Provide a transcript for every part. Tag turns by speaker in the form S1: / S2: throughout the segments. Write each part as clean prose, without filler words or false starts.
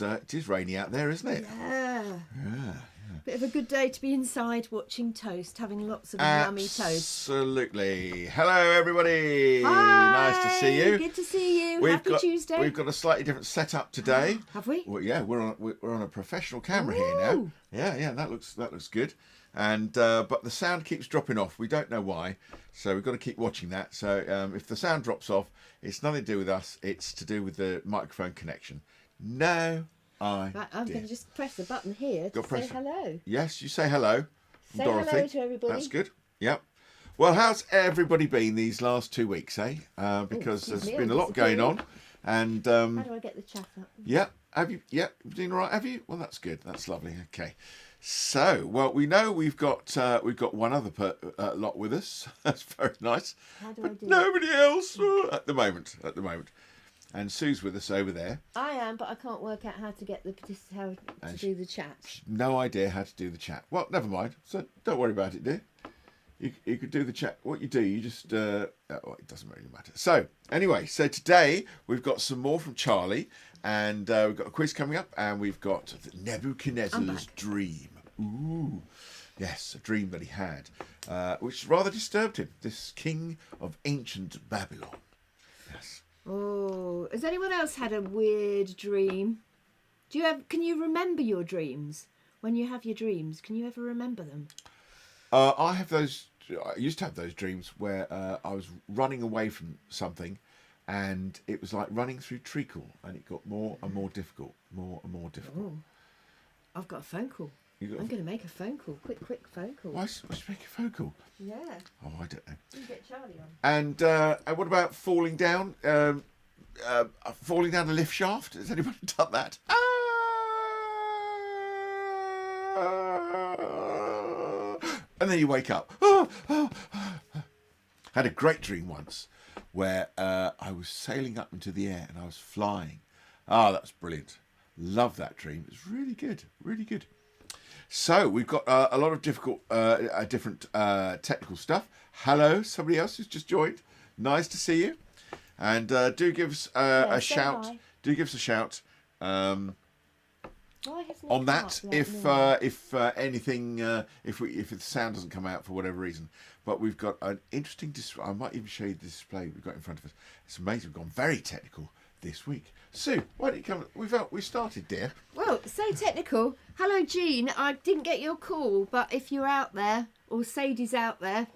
S1: it is rainy out there, isn't it?
S2: Yeah.
S1: Yeah.
S2: Bit of a good day to be inside watching toast, having lots of yummy toast.
S1: Absolutely. Hello, everybody.
S2: Hi.
S1: Nice to see you.
S2: Good to see you. Happy Tuesday.
S1: We've got a slightly different setup today.
S2: Have we?
S1: Well, yeah, we're on a professional camera here now. Yeah, that looks good. And but the sound keeps dropping off. We don't know why, so we've got to keep watching that. So if the sound drops off, it's nothing to do with us. It's to do with the microphone connection. No.
S2: Right, I'm going to just press the button here to say hello.
S1: Yes, you say hello.
S2: Say
S1: Dorothy.
S2: hello to everybody.
S1: That's good. Yep. Well, how's everybody been these last 2 weeks, eh? Because there's been a lot going on. And
S2: how do I get the chat up?
S1: Yeah. Have you? Yeah. Doing all right? Have you? Well, that's good. That's lovely. Okay. So, well, we know we've got one other lot with us. That's very nice.
S2: How do I do
S1: nobody else at the moment. And Sue's with us over there.
S2: I am, but I can't work out how to get do the chat.
S1: No idea how to do the chat. Well, never mind. So don't worry about it, dear. You could do the chat. What you do, you just well, it doesn't really matter. So anyway, so today we've got some more from Charlie, and we've got a quiz coming up, and we've got Nebuchadnezzar's dream. Ooh, yes, a dream that he had, which rather disturbed him. This king of ancient Babylon. Yes.
S2: Oh, has anyone else had a weird dream? Can you remember your dreams? When you have your dreams, can you ever remember them?
S1: I used to have those dreams where I was running away from something, and it was like running through treacle, and it got more and more difficult,
S2: Oh, I've got a phone call. I'm going to make a phone call. Quick phone call.
S1: Why should you make a phone call?
S2: Yeah.
S1: Oh, I don't know.
S2: You get Charlie on.
S1: And what about falling down? Falling down a lift shaft? Has anyone done that? And then you wake up. Had a great dream once where I was sailing up into the air and I was flying. That was brilliant. Love that dream. It's really good. Really good. So we've got a lot of different technical stuff. Hello, somebody else who's just joined. Nice to see you. And do give us a shout.
S2: Hi.
S1: Do give us a shout on
S2: On
S1: that if anything if the sound doesn't come out for whatever reason. But we've got an interesting display. I might even show you the display we've got in front of us. It's amazing. We've gone very technical this week. Sue, why don't you come? We started, dear.
S2: Well, so technical. Hello, Jean. I didn't get your call, but if you're out there, or Sadie's out there,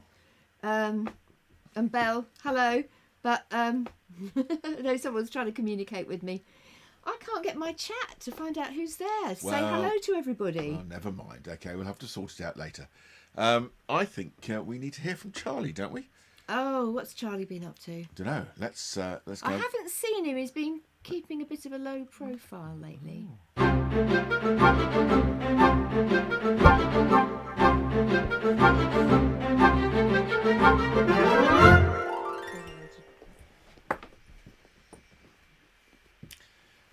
S2: and Belle, hello. But no, someone's trying to communicate with me. I can't get my chat to find out who's there. Say hello to everybody.
S1: Oh, never mind. Okay, we'll have to sort it out later. I think we need to hear from Charlie, don't we?
S2: Oh, what's Charlie been up to?
S1: Don't know. Let's go.
S2: I haven't seen him. He's been keeping a bit of a low profile lately.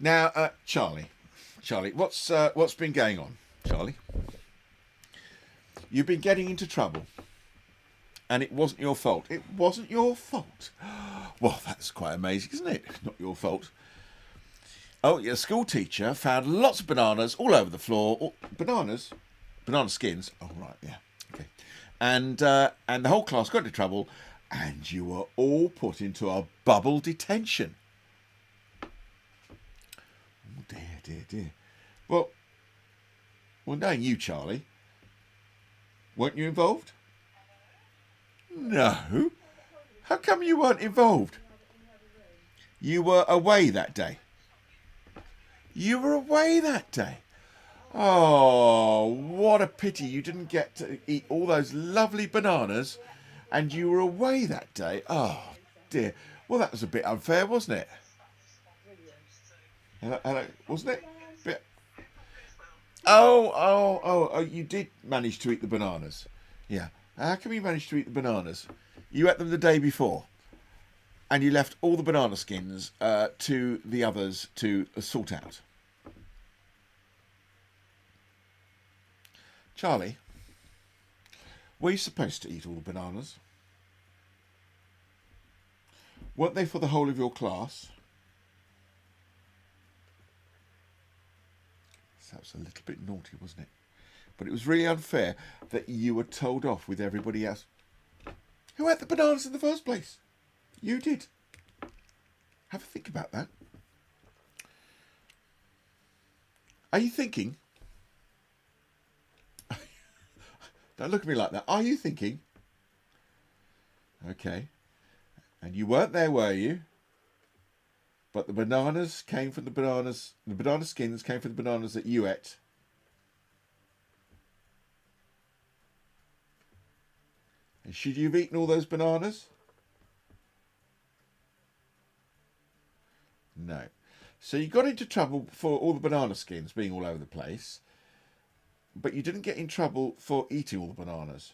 S1: Now, Charlie, what's been going on, Charlie? You've been getting into trouble, and it wasn't your fault. It wasn't your fault. Well, that's quite amazing, isn't it? Not your fault. Oh, your school teacher found lots of bananas all over the floor. Oh, banana skins. Oh, right, yeah, okay. And the whole class got into trouble, and you were all put into a bubble detention. Oh, dear. Well, knowing you, Charlie, weren't you involved? No. How come you weren't involved? You were away that day. Oh, what a pity you didn't get to eat all those lovely bananas and you were away that day. Oh, dear. Well, that was a bit unfair, wasn't it? Hello, wasn't it? Oh, you did manage to eat the bananas. Yeah. How come you managed to eat the bananas? You ate them the day before. And you left all the banana skins to the others to sort out. Charlie, were you supposed to eat all the bananas? Weren't they for the whole of your class? that was a little bit naughty, wasn't it? But it was really unfair that you were told off with everybody else. Who ate the bananas in the first place? You did. Have a think about that. Are you thinking? Don't look at me like that. Are you thinking? Okay. And you weren't there, were you? But the bananas came from the banana skins came from the bananas that you ate. And should you have eaten all those bananas? No. So you got into trouble for all the banana skins being all over the place, but you didn't get in trouble for eating all the bananas.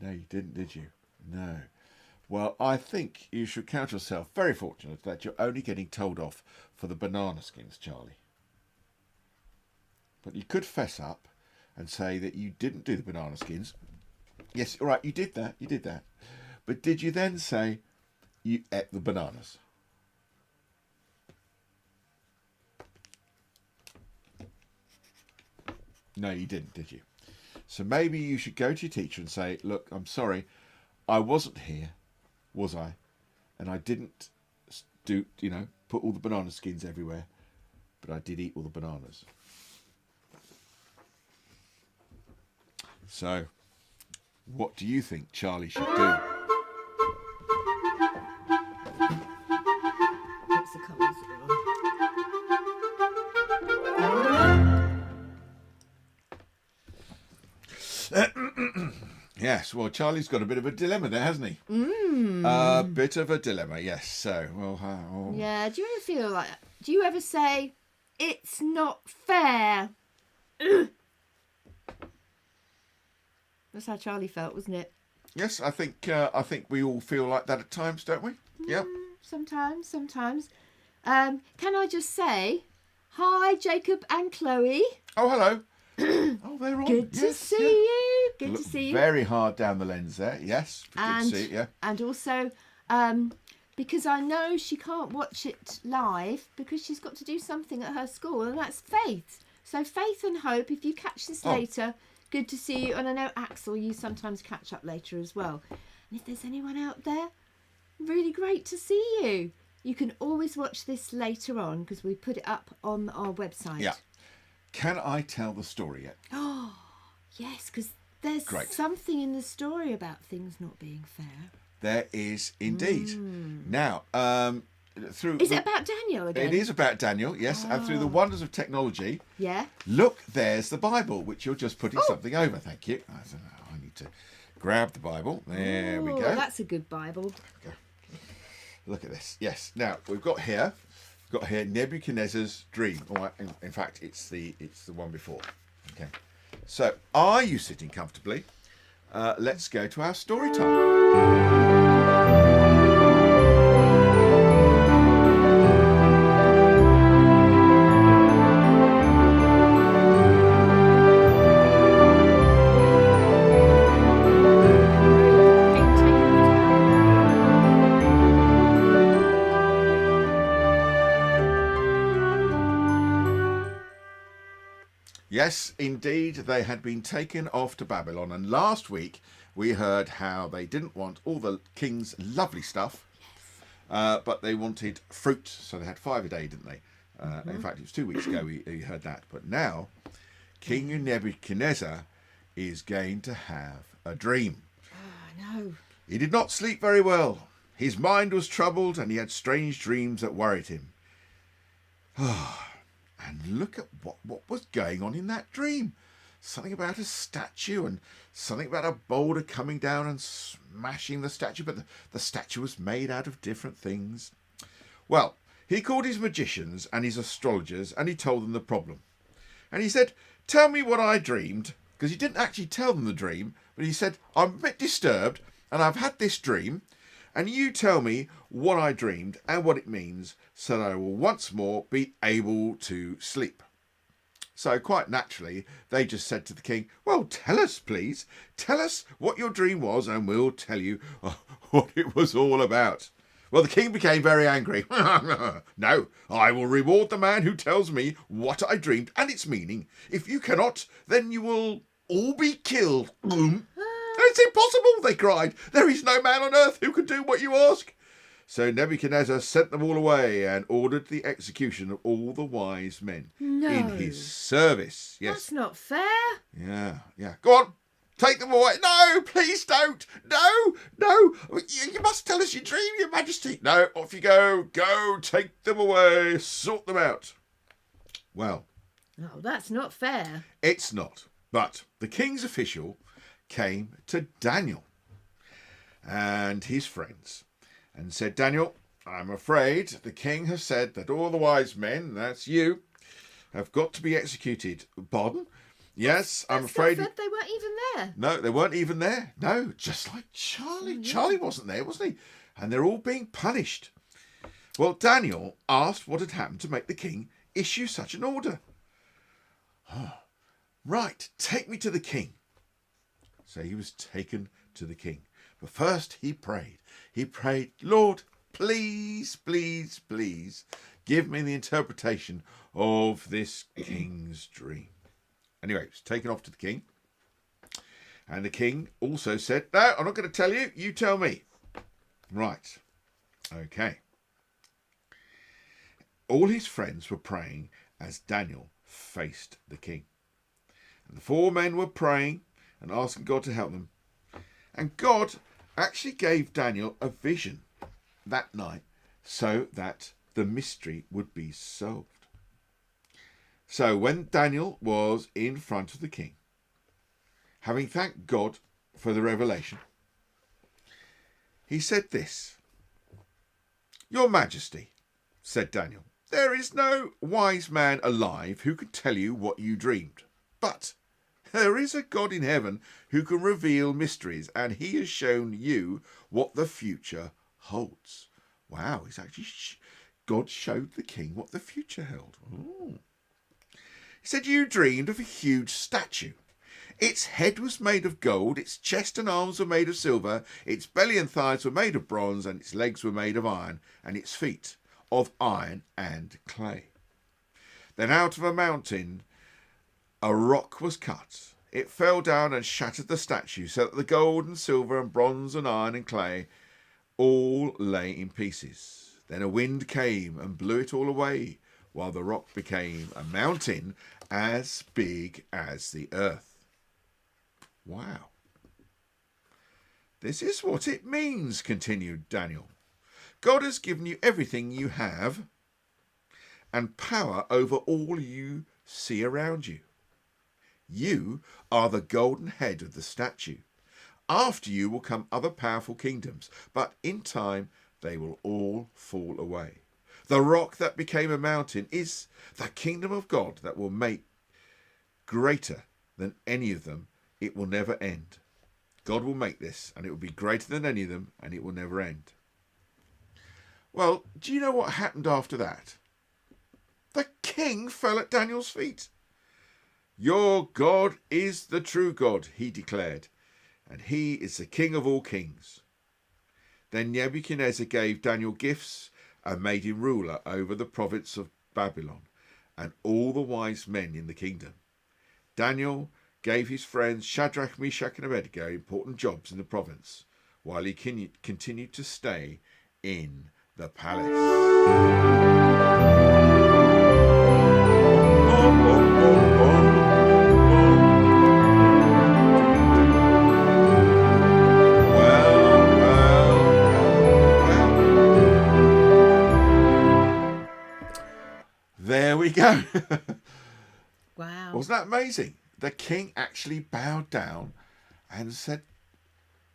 S1: No, you didn't, did you? No. Well, I think you should count yourself very fortunate that you're only getting told off for the banana skins, Charlie. But you could fess up and say that you didn't do the banana skins. Yes, all right, you did that. But did you then say you ate the bananas? No, you didn't, did you? So maybe you should go to your teacher and say, look, I'm sorry, I wasn't here, was I? And I didn't put all the banana skins everywhere, but I did eat all the bananas. So, what do you think Charlie should do?
S2: Keeps the colours on.
S1: Yes, well, Charlie's got a bit of a dilemma there, hasn't he? A bit of a dilemma, yes. So, well,
S2: Yeah, do you ever feel like that? Do you ever say, it's not fair? That's how Charlie felt, wasn't it?
S1: yes, I think we all feel like that at times, don't we? Yeah.
S2: Sometimes. Can I just say, hi, Jacob and Chloe.
S1: Oh, hello. Oh, they're on.
S2: Good to see you. Good to see you.
S1: Very hard down the lens there. Yes. Good to see you. Yeah.
S2: And also, because I know she can't watch it live because she's got to do something at her school, and that's Faith. So Faith and Hope, if you catch this later, good to see you. And I know Axel, you sometimes catch up later as well. And if there's anyone out there, really great to see you. You can always watch this later on because we put it up on our website.
S1: Yeah. Can I tell the story yet?
S2: Oh, yes, because there's something in the story about things not being fair.
S1: There is indeed. Now,
S2: Is it about Daniel again?
S1: It is about Daniel, yes. And through the wonders of technology, look, there's the Bible, which you're just putting something over. Thank you. I don't know. I need to grab the Bible. There we go.
S2: That's a good Bible.
S1: There we go. Look at this. Yes. Now we've got here Nebuchadnezzar's dream. All right. In fact, it's the one before. Okay. So, are you sitting comfortably? Let's go to our story time. Yes, indeed, they had been taken off to Babylon. And last week, we heard how they didn't want all the king's lovely stuff, but they wanted fruit. So they had 5 a day, didn't they? In fact, it was 2 weeks ago we heard that. But now, King Nebuchadnezzar is going to have a dream.
S2: Oh, no.
S1: He did not sleep very well. His mind was troubled and he had strange dreams that worried him. And look at what was going on in that dream. Something about a statue and something about a boulder coming down and smashing the statue. But the statue was made out of different things. Well, he called his magicians and his astrologers and he told them the problem. And he said, tell me what I dreamed. Because he didn't actually tell them the dream. But he said, I'm a bit disturbed and I've had this dream. And you tell me what I dreamed and what it means so that I will once more be able to sleep. So quite naturally, they just said to the king, well, tell us, please. Tell us what your dream was and we'll tell you what it was all about. Well, the king became very angry. No, I will reward the man who tells me what I dreamed and its meaning. If you cannot, then you will all be killed. It's impossible, they cried. There is no man on earth who can do what you ask. So Nebuchadnezzar sent them all away and ordered the execution of all the wise men
S2: No.
S1: in his service. Yes.
S2: That's not fair.
S1: Yeah. Go on. Take them away. No, please don't. No. You must tell us your dream, your majesty. No, off you go. Go, take them away. Sort them out. Well,
S2: Oh, that's not fair.
S1: it's not. But the king's official came to Daniel and his friends and said, Daniel, I'm afraid the king has said that all the wise men, that's you, have got to be executed. Pardon? Yes, I'm
S2: That's
S1: afraid.
S2: not fair. They weren't even there.
S1: No, they weren't even there. No, just like Charlie. Charlie wasn't there, wasn't he? And they're all being punished. Well, Daniel asked what had happened to make the king issue such an order. Right, take me to the king. So he was taken to the king. But first he prayed. He prayed, Lord, please, please, please, give me the interpretation of this king's dream. Anyway, he was taken off to the king. And the king also said, no, I'm not going to tell you. You tell me. Right. Okay. All his friends were praying as Daniel faced the king. And the four men were praying and asking God to help them. And God actually gave Daniel a vision that night so that the mystery would be solved. So when Daniel was in front of the king, having thanked God for the revelation, he said this, Your Majesty, said Daniel, there is no wise man alive who can tell you what you dreamed. But there is a God in heaven who can reveal mysteries, and he has shown you what the future holds. Wow, it's actually God showed the king what the future held. Ooh. He said, you dreamed of a huge statue. Its head was made of gold, its chest and arms were made of silver, its belly and thighs were made of bronze, and its legs were made of iron, and its feet of iron and clay. Then out of a mountain a rock was cut. It fell down and shattered the statue, so that the gold and silver and bronze and iron and clay all lay in pieces. Then a wind came and blew it all away, while the rock became a mountain as big as the earth. Wow. This is what it means, continued Daniel. God has given you everything you have and power over all you see around you. You are the golden head of the statue. After you will come other powerful kingdoms, but in time they will all fall away. The rock that became a mountain is the kingdom of God that will make greater than any of them. It will never end. God will make this, and it will be greater than any of them, and it will never end. Well, do you know what happened after that? The king fell at Daniel's feet. Your God is the true God, he declared, and he is the king of all kings. Then Nebuchadnezzar gave Daniel gifts and made him ruler over the province of Babylon and all the wise men in the kingdom. Daniel gave his friends Shadrach, Meshach and Abednego important jobs in the province, while he continued to stay in the palace. There we go.
S2: Wow.
S1: Wasn't that amazing? The king actually bowed down and said,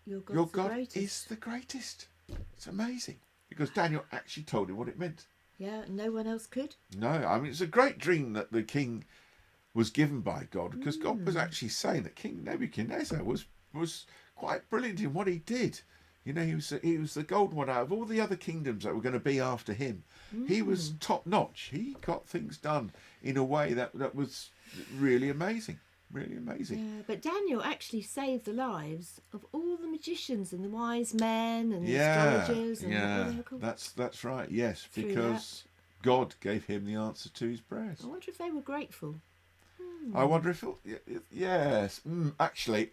S2: Your
S1: Your God is the greatest. It's amazing. Because Daniel actually told him what it meant.
S2: Yeah, no one else could.
S1: No, I mean, it's a great dream that the king was given by God, because God was actually saying that King Nebuchadnezzar was quite brilliant in what he did. You know, he was the golden one out of all the other kingdoms that were going to be after him. He was top notch. He got things done in a way that was really amazing. Really amazing.
S2: Yeah, but Daniel actually saved the lives of all the magicians and the wise men and the
S1: Yeah,
S2: astrologers and
S1: yeah,
S2: whatever they were called.
S1: that's right. Yes,
S2: Through
S1: because God gave him the answer to his prayers.
S2: I wonder if they were grateful.
S1: I wonder if yes, actually,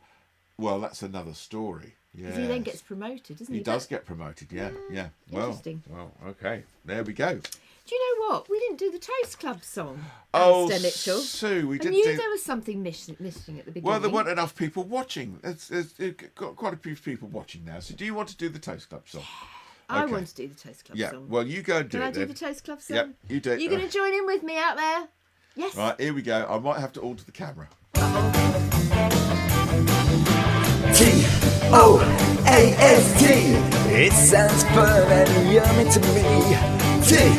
S1: well, that's another story.
S2: Because he then
S1: Yes.
S2: gets promoted, doesn't he?
S1: He does get promoted. Yeah, yeah. Well,
S2: Interesting.
S1: well, okay. There we go.
S2: Do you know what? We didn't do the Toast Club song.
S1: Oh,
S2: Alistair Mitchell.
S1: Sue, we
S2: I
S1: did
S2: knew
S1: do.
S2: there was something missing at the beginning.
S1: Well, there weren't enough people watching. It's got quite a few people watching now. So, do you want to do the Toast Club song?
S2: I
S1: Okay.
S2: want to do the Toast Club
S1: Yeah.
S2: song.
S1: Well, you go and do
S2: Can
S1: it
S2: I do
S1: then.
S2: the Toast Club song?
S1: Yep, you do it.
S2: You're going to join in with me out there? Yes.
S1: Right, here we go. I might have to alter the camera.
S3: Toast. It sounds fun and yummy to me. Toast.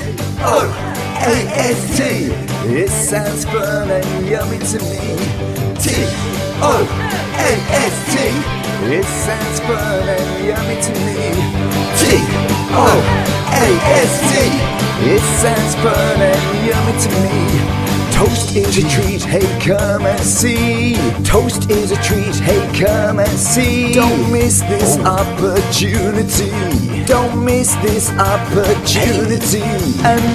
S3: It sounds fun and yummy to me. Toast. It sounds fun and yummy to me. Toast. It sounds fun and yummy to me. Toast is a treat, hey come and see. Toast is a treat, hey come and see. Don't miss this opportunity. Don't miss this opportunity.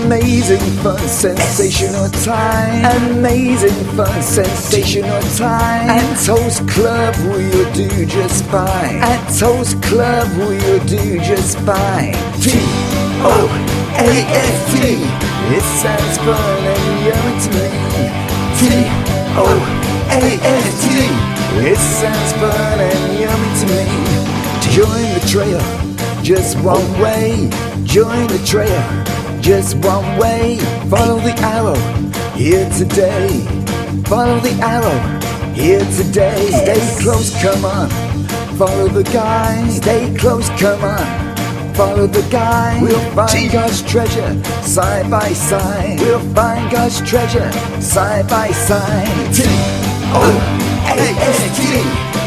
S3: Amazing fun, sensational time. Amazing fun, sensational time. At Toast Club we'll do just fine. At Toast Club we'll do just fine. Toast. It sounds fun and yummy to me. Toast. It sounds fun and yummy to me. Join the trail, just one way. Join the trail, just one way. Follow the arrow, here today. Follow the arrow, here today. Stay close, come on. Follow the guide. Stay close, come on. Follow the guide. We'll find God's treasure side by side. We'll find God's treasure side by side. Toast.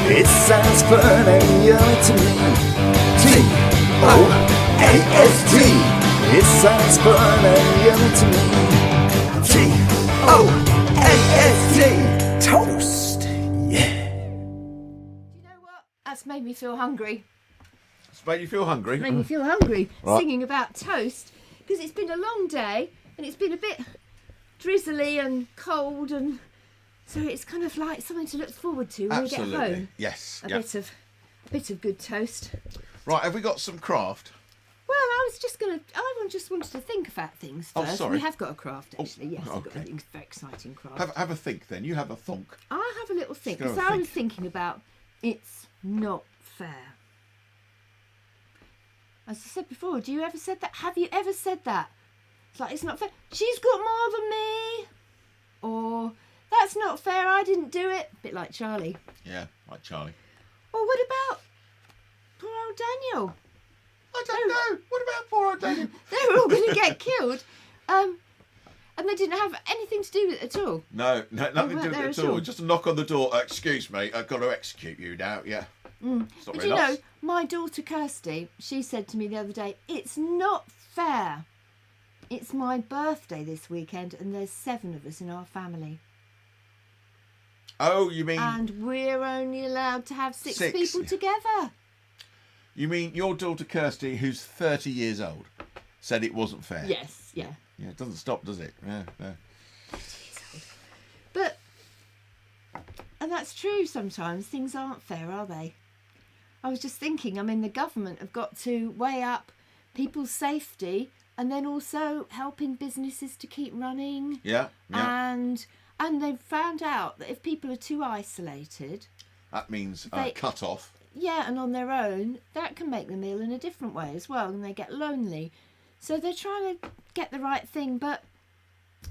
S3: It sounds fun and yummy to me. Toast. It sounds fun and yummy to me. Toast. Yeah.
S2: Do you know what? That's made me feel hungry.
S1: It's made you feel hungry.
S2: Made me feel hungry
S1: Right.
S2: singing about toast because it's been a long day and it's been a bit drizzly and cold, and so it's kind of like something to look forward to when we get
S1: Absolutely.
S2: home.
S1: Yes.
S2: A
S1: Yeah.
S2: bit of good toast.
S1: Right. Have we got some craft?
S2: Well, I just wanted to think about things
S1: Oh,
S2: first.
S1: sorry.
S2: We have got a craft actually. Yes, I've got
S1: okay.
S2: a very exciting craft.
S1: Have a think then. You have a thunk.
S2: I'll have a little think
S1: Just go
S2: because
S1: and
S2: I was
S1: think.
S2: thinking about it's not fair. As I said before, do you ever said that? Have you ever said that? It's like, it's not fair. She's got more than me. Or, that's not fair, I didn't do it. Bit like Charlie.
S1: Yeah, like Charlie.
S2: Or what about poor old Daniel?
S1: I don't know. What about poor old Daniel?
S2: They were all going to get killed. And they didn't have anything to do with it at all.
S1: No, nothing to
S2: weren't
S1: do
S2: there
S1: with it
S2: at
S1: at all.
S2: all.
S1: Just a knock on the door. Excuse me, I've got to execute you now. Yeah. It's not
S2: But
S1: very
S2: you
S1: nice.
S2: know, my daughter Kirsty, she said to me the other day, it's not fair. It's my birthday this weekend and there's 7 of us in our family.
S1: Oh, you mean
S2: And we're only allowed to have 6
S1: Six.
S2: people together.
S1: your daughter Kirsty, who's 30 years old, said it wasn't fair.
S2: Yes, yeah.
S1: Yeah, it doesn't stop, does it? Yeah, no.
S2: But, and that's true sometimes, things aren't fair, are they? I was just thinking, I mean, the government have got to weigh up people's safety and then also helping businesses to keep running.
S1: Yeah, yeah.
S2: And they've found out that if people are too isolated,
S1: That means
S2: they-
S1: cut off.
S2: yeah, and on their own, that can make them ill in a different way as well, and they get lonely. So they're trying to get the right thing, but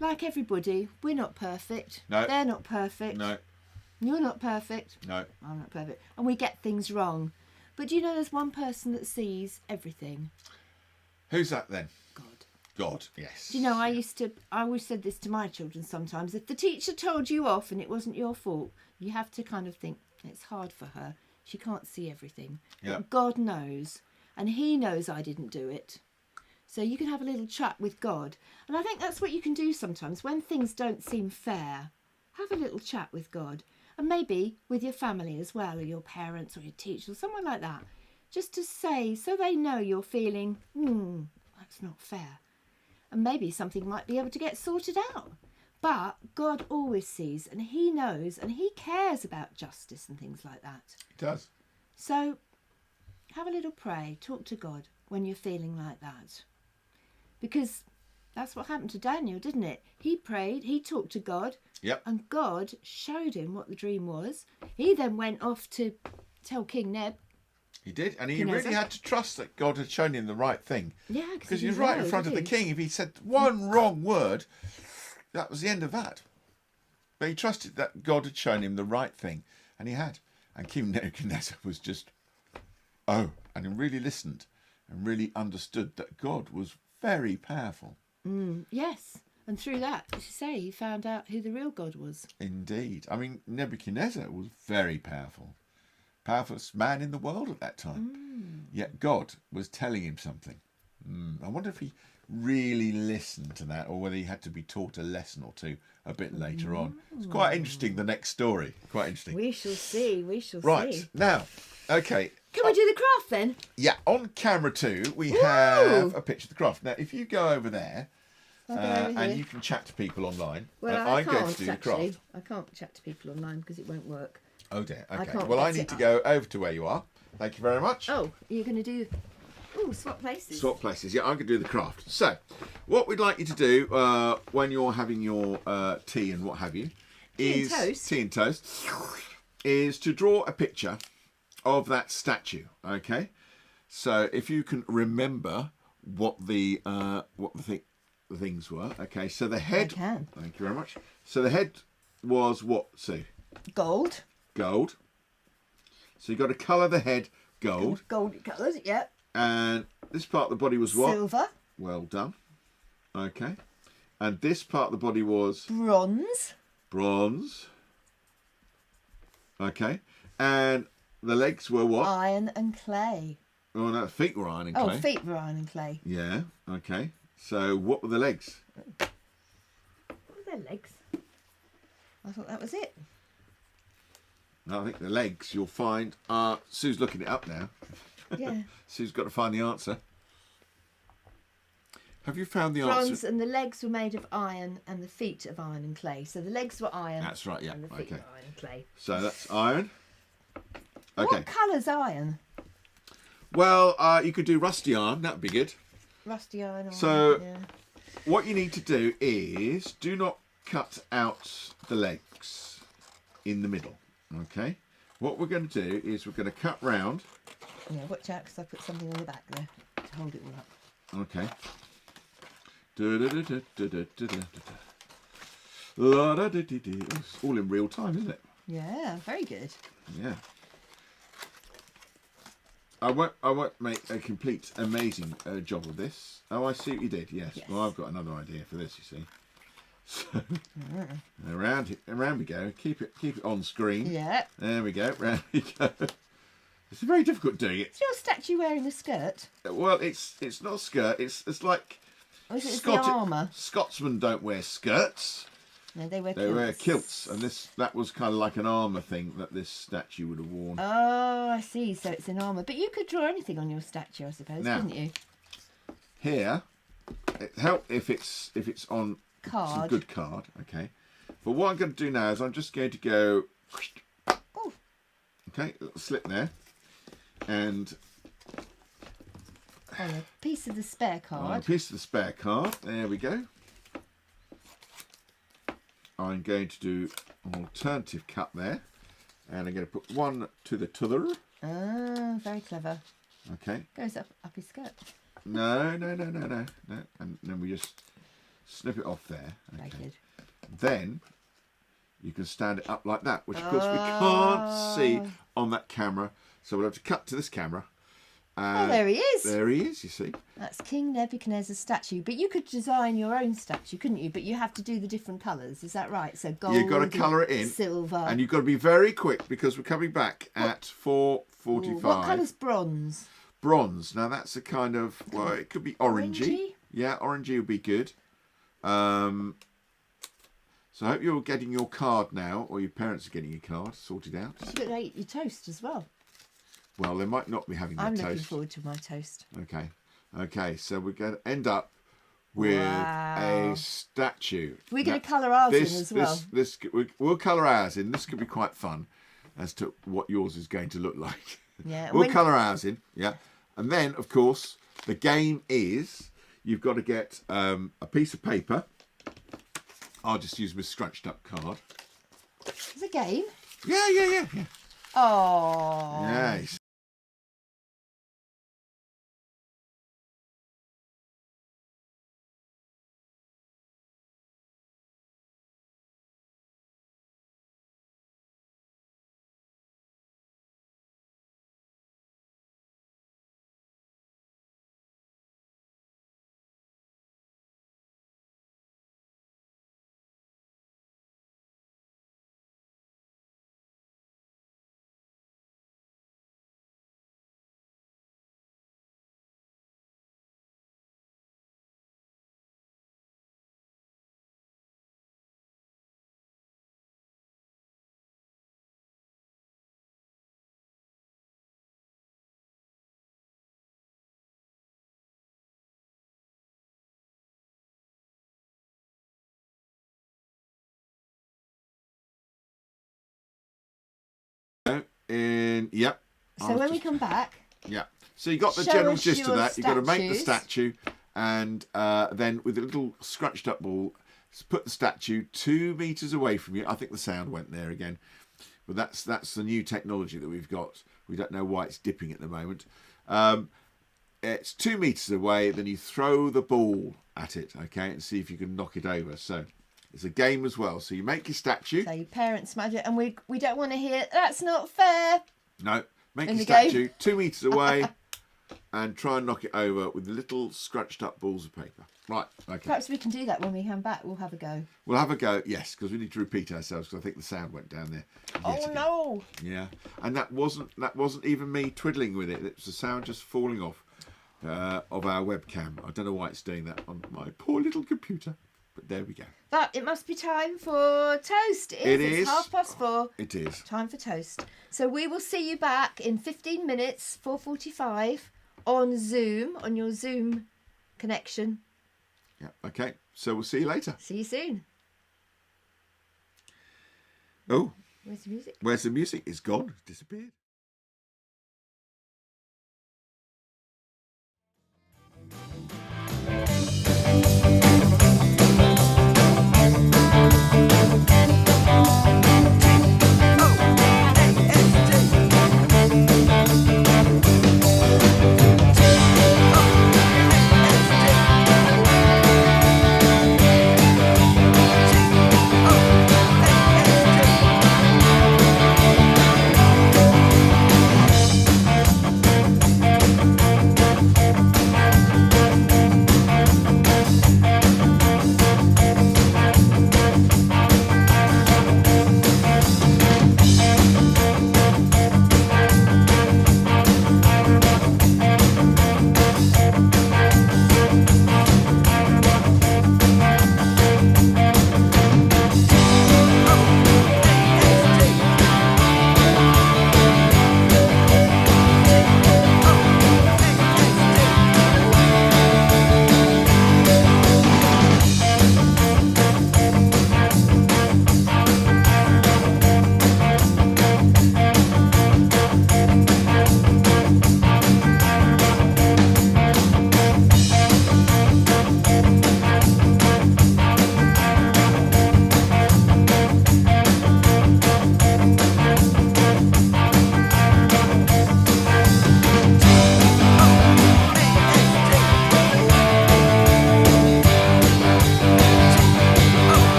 S2: like everybody, we're not perfect.
S1: No.
S2: They're not perfect.
S1: No,
S2: You're not perfect.
S1: no.
S2: I'm not perfect. And we get things wrong. But do you know there's one person that sees everything?
S1: Who's that then?
S2: God.
S1: God, yes.
S2: Do you know, I always said this to my children sometimes. If the teacher told you off and it wasn't your fault, you have to kind of think, it's hard for her. She can't see everything.
S1: Yeah.
S2: But God knows. And he knows I didn't do it. So you can have a little chat with God. And I think that's what you can do sometimes. When things don't seem fair, have a little chat with God. And maybe with your family as well, or your parents or your teacher or someone like that. Just to say, so they know you're feeling, that's not fair. And maybe something might be able to get sorted out. But God always sees, and he knows, and he cares about justice and things like that.
S1: It does.
S2: So have a little pray, talk to God when you're feeling like that. Because that's what happened to Daniel, didn't it? He prayed, he talked to God,
S1: Yep.
S2: and God showed him what the dream was. He then went off to tell King Neb.
S1: He did, and he
S2: King
S1: really
S2: Ezra.
S1: had to trust that God had shown him the right thing.
S2: Yeah,
S1: Because he was right in front of the king. If he said one wrong word, that was the end of that. But he trusted that God had shown him the right thing, and he had. And King Nebuchadnezzar was just, and he really listened and really understood that God was very powerful.
S2: Yes, and through that, as you say, he found out who the real God was.
S1: Indeed. I mean, Nebuchadnezzar was very powerful. Powerfulest man in the world at that time. Yet God was telling him something. I wonder if he really listened to that, or whether he had to be taught a lesson or two a bit later on. It's quite interesting, the next story. Quite interesting.
S2: We shall see, we shall
S1: Right,
S2: see.
S1: now, okay.
S2: Can we do the craft then?
S1: Yeah, on camera 2, we have a picture of the craft. Now, if you go over there,
S2: I'll go over
S1: and
S2: here.
S1: you can chat to people online,
S2: Well,
S1: and
S2: I
S1: I'm going
S2: can't
S1: to do the
S2: actually.
S1: craft.
S2: I can't chat to people online because it won't work.
S1: Oh dear,
S2: I
S1: okay.
S2: can't
S1: Well, I
S2: get
S1: need
S2: it
S1: to
S2: up.
S1: go over to where you are. Thank you very much.
S2: Oh, you're going to do... Oh, swap places.
S1: Swap places. Yeah, I'm going to do the craft. So, what we'd like you to do when you're having your tea and what have you
S2: Tea and
S1: is
S2: toast.
S1: tea and toast is to draw a picture of that statue. Okay. So, if you can remember what the things were. Okay. So the head.
S2: I can.
S1: Thank you very much. So the head was what, Sue?
S2: Gold.
S1: Gold. So you got to colour the head gold,
S2: Gold colours, yeah.
S1: and this part of the body was what?
S2: Silver.
S1: Well done. Okay. And this part of the body was
S2: Bronze.
S1: bronze. Okay. And the legs were what?
S2: Iron and clay.
S1: Oh, no, feet were iron and
S2: Oh,
S1: clay.
S2: feet were iron and clay.
S1: Yeah. Okay. So what were the legs?
S2: What were their legs? I thought that was it.
S1: No, I think the legs you'll find are... Sue's looking it up now.
S2: Yeah.
S1: Sue's got to find the answer. Have you found the
S2: Bronze,
S1: answer?
S2: and the legs were made of iron and the feet of iron and clay. So the legs were iron.
S1: That's right, yeah.
S2: And the feet
S1: Okay.
S2: were iron and clay.
S1: So that's iron. Okay.
S2: What colour's iron?
S1: Well, you could do rusty iron. That'd be good.
S2: Rusty iron. Or
S1: So-
S2: yeah.
S1: What you need to do is do not cut out the legs in the middle. Okay. What we're going to do is we're going to cut round.
S2: Yeah, watch out because I put something on the back there to hold it all up.
S1: Okay. It's all in real time, isn't it?
S2: Yeah, very good.
S1: Yeah. I won't make a complete amazing job of this. Oh, I see what you did. Yes.
S2: Yes.
S1: Well, I've got another idea for this. You see. So around we go. Keep it on screen.
S2: Yeah.
S1: There we go. Round we go. It's very difficult doing it.
S2: Is your statue wearing a skirt?
S1: Well, it's not a skirt. It's like
S2: Or is it the armour?
S1: Scotsmen don't wear skirts.
S2: No, they wear
S1: They
S2: kilts.
S1: wear kilts, and that was kind of like an armour thing that this statue would have worn.
S2: Oh, I see. So it's an armour. But you could draw anything on your statue, I suppose,
S1: Now,
S2: couldn't you?
S1: Here, it help if it's on some
S2: Card.
S1: good card. Okay, but what I'm going to do now is I'm just going to go.
S2: Oh,
S1: Okay, a little slip there, and
S2: on a piece of the spare
S1: on
S2: card.
S1: a piece of the spare card. There we go. I'm going to do an alternative cut there, and I'm going to put one to the t'other.
S2: Ah, very clever.
S1: Okay.
S2: Goes up his skirt.
S1: No. And then we just snip it off there.
S2: Very
S1: Okay.
S2: good.
S1: Then you can stand it up like that, which of course we can't see on that camera. So we'll have to cut to this camera.
S2: Oh, there he is.
S1: There he is, you see.
S2: That's King Nebuchadnezzar's statue. But you could design your own statue, couldn't you? But you have to do the different colours. Is that right? So gold,
S1: You've got to colour it in.
S2: silver.
S1: And you've got to be very quick because we're coming back at 4:45.
S2: What colour's bronze?
S1: Bronze. Now that's a kind of, well, it could be orangey.
S2: Orangey?
S1: Yeah, orangey would be good. So I hope you're getting your card now, or your parents are getting your card sorted out.
S2: You could eat your toast as well.
S1: Well, they might not be having their
S2: I'm
S1: toast.
S2: looking forward to my toast.
S1: Okay. Okay, so we're going to end up with
S2: Wow.
S1: a statue.
S2: We're going
S1: Now,
S2: to colour ours in as well.
S1: We'll colour ours in. This could be quite fun as to what yours is going to look like.
S2: Yeah.
S1: We'll colour ours in, yeah. And then, of course, the game is you've got to get a piece of paper. I'll just use my scrunched up card.
S2: It's a game.
S1: Yeah.
S2: Oh.
S1: Yes. Yep.
S2: So when we come back,
S1: Yeah. So you got the
S2: Show
S1: general
S2: us
S1: gist of
S2: your
S1: that. You've got to make the
S2: statues.
S1: statue, and then with a little scrunched up ball, put the statue 2 meters away from you. I think the sound went there again, but that's the new technology that we've got. We don't know why it's dipping at the moment. It's 2 meters away. Then you throw the ball at it, okay, and see if you can knock it over. So it's a game as well. So you make your statue.
S2: so your parents magic, and we don't want to hear that's not fair.
S1: No, make
S2: In
S1: your
S2: the game.
S1: statue 2 meters away. And try and knock it over with little scrunched up balls of paper. Right, okay.
S2: Perhaps we can do that when we come back. We'll have a go.
S1: We'll have a go, yes, because we need to repeat ourselves because I think the sound went down there. yet
S2: Oh
S1: again.
S2: no!
S1: Yeah, and that wasn't even me twiddling with it. It was the sound just falling off of our webcam. I don't know why it's doing that on my poor little computer, but there we go.
S2: But it must be time for toast.
S1: It
S2: It's
S1: is.
S2: 4:30.
S1: It is.
S2: Time for toast. So we will see you back in 15 minutes, 4:45, on Zoom, on your Zoom connection.
S1: Yeah. Okay. So we'll see you later.
S2: See you soon.
S1: Oh,
S2: Where's the music?
S1: where's the music? It's gone. It's disappeared.